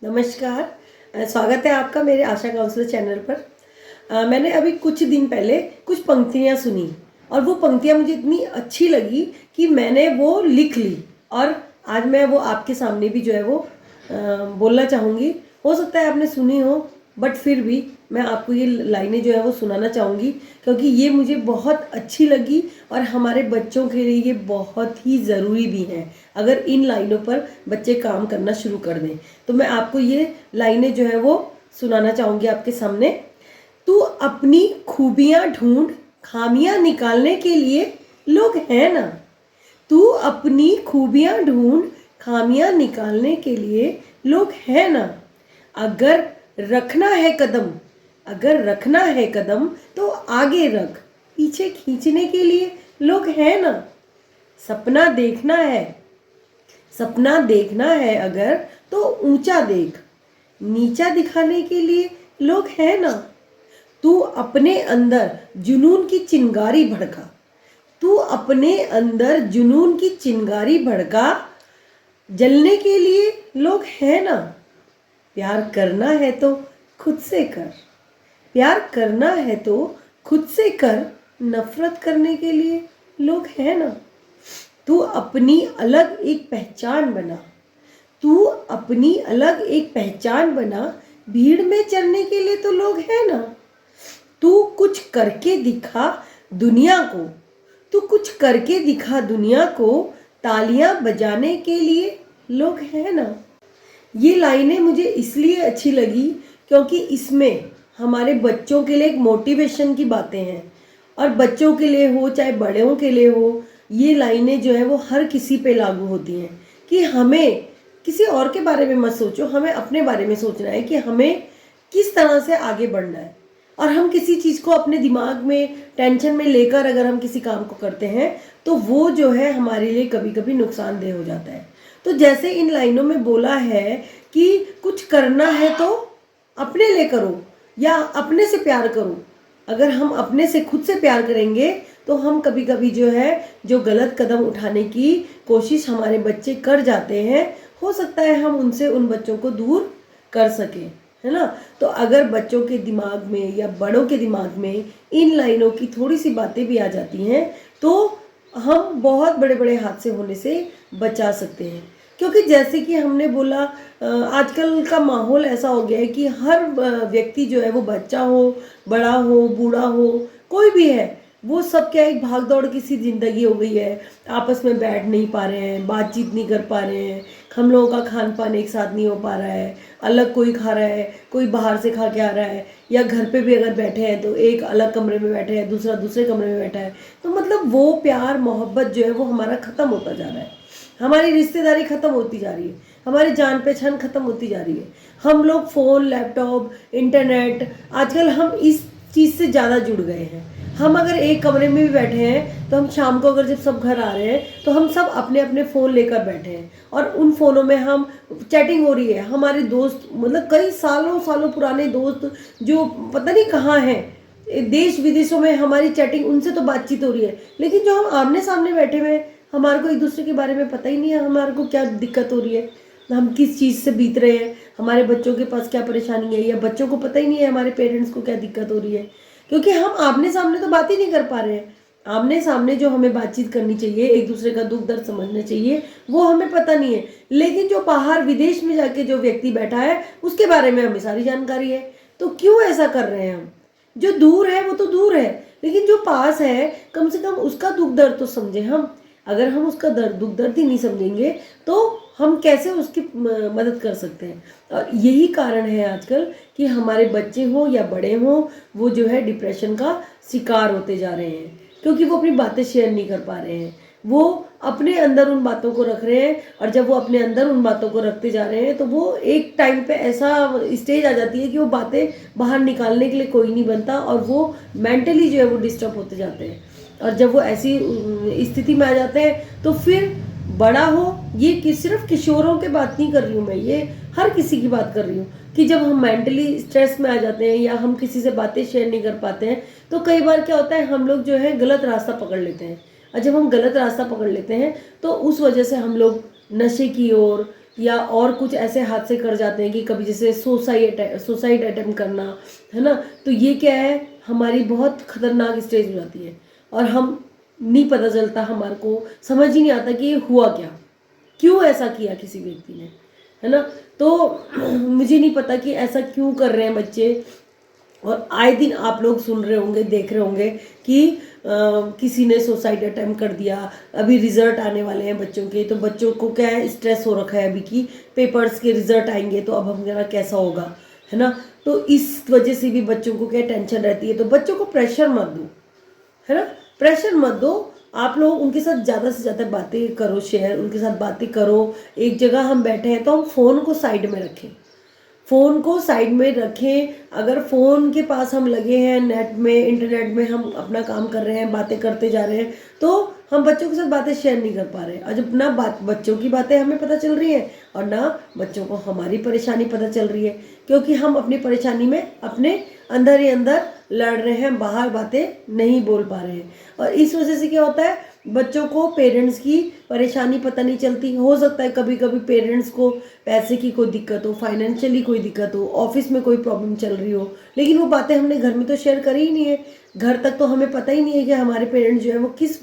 नमस्कार। स्वागत है आपका मेरे आशा काउंसलर चैनल पर। मैंने अभी कुछ दिन पहले कुछ पंक्तियाँ सुनी और वो पंक्तियाँ मुझे इतनी अच्छी लगी कि मैंने वो लिख ली और आज मैं वो आपके सामने भी जो है वो बोलना चाहूँगी। हो सकता है आपने सुनी हो, बट फिर भी मैं आपको ये लाइनें जो है वो सुनाना चाहूँगी क्योंकि ये मुझे बहुत अच्छी लगी और हमारे बच्चों के लिए ये बहुत ही ज़रूरी भी है। अगर इन लाइनों पर बच्चे काम करना शुरू कर दें तो मैं आपको ये लाइनें जो है वो सुनाना चाहूँगी आपके सामने। तू अपनी खूबियाँ ढूंढ, खामियाँ निकालने के लिए लोग हैं ना। तू अपनी खूबियाँ ढूंढ, खामियाँ निकालने के लिए लोग हैं ना। अगर रखना है कदम, अगर रखना है कदम तो आगे रख, पीछे खींचने के लिए लोग हैं ना। सपना देखना है, सपना देखना है अगर तो ऊंचा देख, नीचा दिखाने के लिए लोग हैं ना। तू अपने अंदर जुनून की चिंगारी भड़का, तू अपने अंदर जुनून की चिंगारी भड़का, जलने के लिए लोग हैं ना। प्यार करना है तो खुद से कर, प्यार करना है तो खुद से कर, नफरत करने के लिए लोग हैं ना। तू अपनी अलग एक पहचान बना, तू अपनी अलग एक पहचान बना, भीड़ में चलने के लिए तो लोग हैं ना। तू कुछ करके दिखा दुनिया को, तू कुछ करके दिखा दुनिया को, तालियां बजाने के लिए लोग हैं ना। ये लाइनें मुझे इसलिए अच्छी लगी क्योंकि इसमें हमारे बच्चों के लिए एक मोटिवेशन की बातें हैं और बच्चों के लिए हो चाहे बड़ों के लिए हो, ये लाइनें जो है वो हर किसी पे लागू होती हैं कि हमें किसी और के बारे में मत सोचो, हमें अपने बारे में सोचना है कि हमें किस तरह से आगे बढ़ना है। और हम किसी चीज़ को अपने दिमाग में टेंशन में लेकर अगर हम किसी काम को करते हैं तो वो जो है हमारे लिए कभी कभी नुकसानदेह हो जाता है। तो जैसे इन लाइनों में बोला है कि कुछ करना है तो अपने लिए करो या अपने से प्यार करो। अगर हम अपने से खुद से प्यार करेंगे तो हम कभी कभी जो है जो गलत कदम उठाने की कोशिश हमारे बच्चे कर जाते हैं, हो सकता है हम उनसे उन बच्चों को दूर कर सकें, है ना। तो अगर बच्चों के दिमाग में या बड़ों के दिमाग में इन लाइनों की थोड़ी सी बातें भी आ जाती हैं तो हम बहुत बड़े बड़े हादसे होने से बचा सकते हैं। क्योंकि जैसे कि हमने बोला आजकल का माहौल ऐसा हो गया है कि हर व्यक्ति जो है वो बच्चा हो, बड़ा हो, बूढ़ा हो, कोई भी है, वो सब क्या एक भाग दौड़ की सी जिंदगी हो गई है। आपस में बैठ नहीं पा रहे हैं, बातचीत नहीं कर पा रहे हैं, हम लोगों का खान पान एक साथ नहीं हो पा रहा है, अलग कोई खा रहा है, कोई बाहर से खा के आ रहा है, या घर पे भी अगर बैठे हैं तो एक अलग कमरे में बैठे हैं, दूसरा दूसरे कमरे में बैठा है। तो मतलब वो प्यार मोहब्बत जो है वो हमारा ख़त्म होता जा रहा है, हमारी रिश्तेदारी ख़त्म होती जा रही है, हमारी जान पहचान ख़त्म होती जा रही है। हम लोग फ़ोन, लैपटॉप, इंटरनेट, आजकल हम इस चीज़ से ज़्यादा जुड़ गए हैं। हम अगर एक कमरे में भी बैठे हैं तो हम शाम को अगर जब सब घर आ रहे हैं तो हम सब अपने अपने फ़ोन लेकर बैठे हैं और उन फ़ोनों में हम चैटिंग हो रही है। हमारे दोस्त मतलब कई सालों सालों पुराने दोस्त जो पता नहीं कहाँ हैं, देश विदेशों में, हमारी चैटिंग, उनसे तो बातचीत हो रही है, लेकिन जो हम आमने सामने बैठे हुए हैं हमारे को एक दूसरे के बारे में पता ही नहीं है, हमारे को क्या दिक्कत हो रही है, हम किस चीज़ से बीत रहे हैं, हमारे बच्चों के पास क्या परेशानी है, या बच्चों को पता ही नहीं है हमारे पेरेंट्स को क्या दिक्कत हो रही है। क्योंकि हम आमने सामने तो बात ही नहीं कर पा रहे हैं। आमने सामने जो हमें बातचीत करनी चाहिए, एक दूसरे का दुख दर्द समझना चाहिए, वो हमें पता नहीं है। लेकिन जो बाहर विदेश में जाके जो व्यक्ति बैठा है उसके बारे में हमें सारी जानकारी है। तो क्यों ऐसा कर रहे हैं हम? जो दूर है वो तो दूर है, लेकिन जो पास है कम से कम उसका दुख दर्द तो समझे हम। अगर हम उसका दुख दर्द ही नहीं समझेंगे तो हम कैसे उसकी मदद कर सकते हैं। और यही कारण है आजकल कि हमारे बच्चे हों या बड़े हों, वो जो है डिप्रेशन का शिकार होते जा रहे हैं क्योंकि वो अपनी बातें शेयर नहीं कर पा रहे हैं। वो अपने अंदर उन बातों को रख रहे हैं और जब वो अपने अंदर उन बातों को रखते जा रहे हैं तो वो एक टाइम पे ऐसा स्टेज आ जाती है कि वो बातें बाहर निकालने के लिए कोई नहीं बनता और वो मेंटली जो है वो डिस्टर्ब होते जाते हैं। और जब वो ऐसी स्थिति में आ जाते हैं तो फिर बड़ा हो, ये सिर्फ किशोरों की बात नहीं कर रही हूँ मैं, ये हर किसी की बात कर रही हूँ कि जब हम मेंटली स्ट्रेस में आ जाते हैं या हम किसी से बातें शेयर नहीं कर पाते हैं तो कई बार क्या होता है, हम लोग जो है गलत रास्ता पकड़ लेते हैं। और जब हम गलत रास्ता पकड़ लेते हैं तो उस वजह से हम लोग नशे की ओर या और कुछ ऐसे हादसे कर जाते हैं कि कभी जैसे सुसाइड अटेम्प्ट करना, है ना। तो ये क्या है, हमारी बहुत खतरनाक स्टेज हो जाती है और हम नहीं पता चलता, हमारे को समझ ही नहीं आता कि ये हुआ क्या, क्यों ऐसा किया किसी व्यक्ति ने, है ना। तो मुझे नहीं पता कि ऐसा क्यों कर रहे हैं बच्चे। और आए दिन आप लोग सुन रहे होंगे, देख रहे होंगे कि किसी ने सुसाइड अटेम्प्ट कर दिया। अभी रिजल्ट आने वाले हैं बच्चों के, तो बच्चों को क्या है, स्ट्रेस हो रखा है अभी कि पेपर्स के रिजल्ट आएंगे तो अब हमारा कैसा होगा, है ना। तो इस वजह से भी बच्चों को क्या टेंशन रहती है। तो बच्चों को प्रेशर मत दो, है ना, प्रेशर मत दो। आप लोग उनके साथ ज़्यादा से ज़्यादा बातें करो, शेयर उनके साथ बातें करो। एक जगह हम बैठे हैं तो हम फ़ोन को साइड में रखें, फ़ोन को साइड में रखें। अगर फ़ोन के पास हम लगे हैं, नेट में, इंटरनेट में हम अपना काम कर रहे हैं, बातें करते जा रहे हैं, तो हम बच्चों के साथ बातें शेयर नहीं कर पा रहे हैं। और जब ना बच्चों की बातें हमें पता चल रही हैं और ना बच्चों को हमारी परेशानी पता चल रही है, क्योंकि हम अपनी परेशानी में अपने अंदर ही अंदर लड़ रहे हैं, बाहर बातें नहीं बोल पा रहे हैं। और इस वजह से क्या होता है, बच्चों को पेरेंट्स की परेशानी पता नहीं चलती। हो सकता है कभी कभी पेरेंट्स को पैसे की कोई दिक्कत हो, फाइनेंशियली कोई दिक्कत हो, ऑफिस में कोई प्रॉब्लम चल रही हो, लेकिन वो बातें हमने घर में तो शेयर करी ही नहीं है। घर तक तो हमें पता ही नहीं है कि हमारे पेरेंट्स जो है वो किस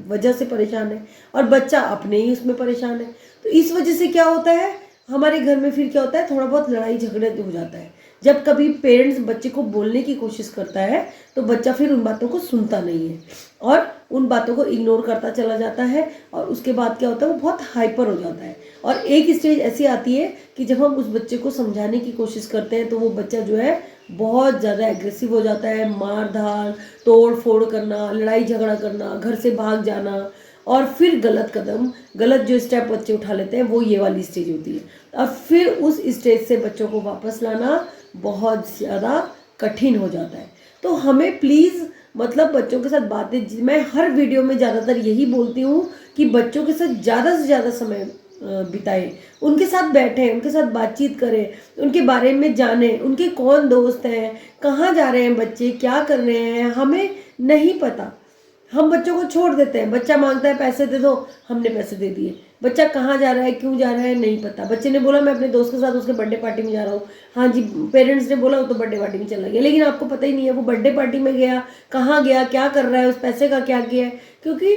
वजह से परेशान है, और बच्चा अपने ही उसमें परेशान है। तो इस वजह से क्या होता है, हमारे घर में फिर क्या होता है, थोड़ा बहुत लड़ाई झगड़े हो जाता है। जब कभी पेरेंट्स बच्चे को बोलने की कोशिश करता है तो बच्चा फिर उन बातों को सुनता नहीं है और उन बातों को इग्नोर करता चला जाता है, और उसके बाद क्या होता है, वो बहुत हाइपर हो जाता है। और एक स्टेज ऐसी आती है कि जब हम उस बच्चे को समझाने की कोशिश करते हैं तो वो बच्चा जो है बहुत ज़्यादा एग्रेसिव हो जाता है। मार धार, तोड़ फोड़ करना, लड़ाई झगड़ा करना, घर से भाग जाना, और फिर गलत कदम, गलत जो स्टेप बच्चे उठा लेते हैं, वो ये वाली स्टेज होती है। अब फिर उस स्टेज से बच्चों को वापस लाना बहुत ज़्यादा कठिन हो जाता है। तो हमें प्लीज़, मतलब बच्चों के साथ बातें, मैं हर वीडियो में ज़्यादातर यही बोलती हूँ कि बच्चों के साथ ज़्यादा से ज़्यादा समय बिताएं, उनके साथ बैठें, उनके साथ बातचीत करें, उनके बारे में जानें, उनके कौन दोस्त हैं, कहाँ जा रहे हैं बच्चे, क्या कर रहे हैं, हमें नहीं पता। हम बच्चों को छोड़ देते हैं, बच्चा मांगता है पैसे दे दो, हमने पैसे दे दिए। बच्चा कहाँ जा रहा है, क्यों जा रहा है, नहीं पता। बच्चे ने बोला मैं अपने दोस्त के साथ उसके बर्थडे पार्टी में जा रहा हूँ, हाँ जी, पेरेंट्स ने बोला वो तो बर्थडे पार्टी में चला गया, लेकिन आपको पता ही नहीं है वो बर्थडे पार्टी में गया, कहाँ गया, क्या कर रहा है, उस पैसे का क्या किया है। क्योंकि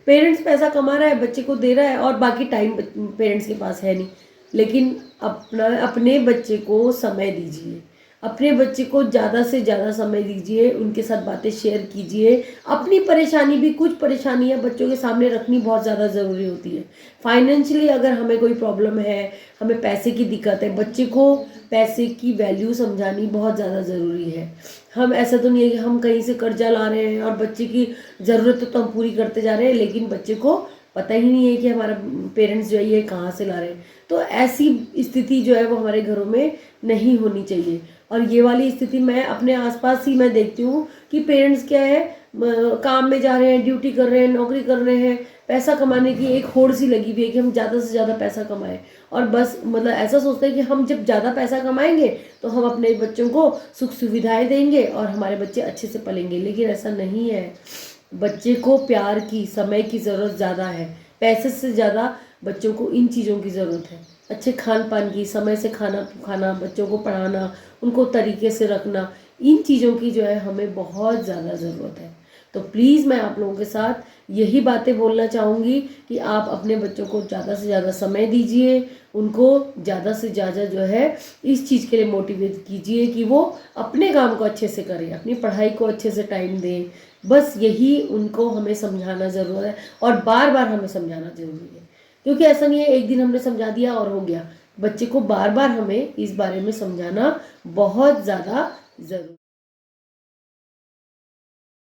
पेरेंट्स पैसा कमा रहा है, बच्चे को दे रहा है, और बाकी टाइम पेरेंट्स के पास है नहीं। लेकिन अपने बच्चे को समय दीजिए, अपने बच्चे को ज़्यादा से ज़्यादा समय दीजिए, उनके साथ बातें शेयर कीजिए। अपनी परेशानी भी, कुछ परेशानियां बच्चों के सामने रखनी बहुत ज़्यादा ज़रूरी होती है। फाइनेंशियली अगर हमें कोई प्रॉब्लम है, हमें पैसे की दिक्कत है, बच्चे को पैसे की वैल्यू समझानी बहुत ज़्यादा ज़रूरी है। हम ऐसा तो नहीं है कि हम कहीं से कर्जा ला रहे हैं और बच्चे की ज़रूरत तो हम पूरी करते जा रहे हैं, लेकिन बच्चे को पता ही नहीं है कि हमारा पेरेंट्स जो है ये कहाँ से ला रहे हैं। तो ऐसी स्थिति जो है वो हमारे घरों में नहीं होनी चाहिए। और ये वाली स्थिति मैं अपने आसपास ही मैं देखती हूँ कि पेरेंट्स क्या है, काम में जा रहे हैं, ड्यूटी कर रहे हैं, नौकरी कर रहे हैं, पैसा कमाने की एक होड़ सी लगी हुई है कि हम ज़्यादा से ज़्यादा पैसा कमाएं, और बस मतलब ऐसा सोचते हैं कि हम जब ज़्यादा पैसा कमाएंगे तो हम अपने बच्चों को सुख सुविधाएं देंगे और हमारे बच्चे अच्छे से पलेंगे। लेकिन ऐसा नहीं है। बच्चे को प्यार की, समय की ज़रूरत ज़्यादा है, पैसे से ज़्यादा बच्चों को इन चीज़ों की ज़रूरत है। अच्छे खान पान की, समय से खाना खाना, बच्चों को पढ़ाना, उनको तरीके से रखना, इन चीज़ों की जो है हमें बहुत ज़्यादा ज़रूरत है। तो प्लीज़ मैं आप लोगों के साथ यही बातें बोलना चाहूँगी कि आप अपने बच्चों को ज़्यादा से ज़्यादा समय दीजिए, उनको ज़्यादा से ज़्यादा जो है इस चीज़ के लिए मोटिवेट कीजिए कि वो अपने काम को अच्छे से करें, अपनी पढ़ाई को अच्छे से टाइम दें। बस यही उनको हमें समझाना ज़रूर है, और बार बार हमें समझाना ज़रूरी है। क्योंकि ऐसा नहीं है एक दिन हमने समझा दिया और हो गया। बच्चे को बार बार हमें इस बारे में समझाना बहुत ज़्यादा ज़रूरी।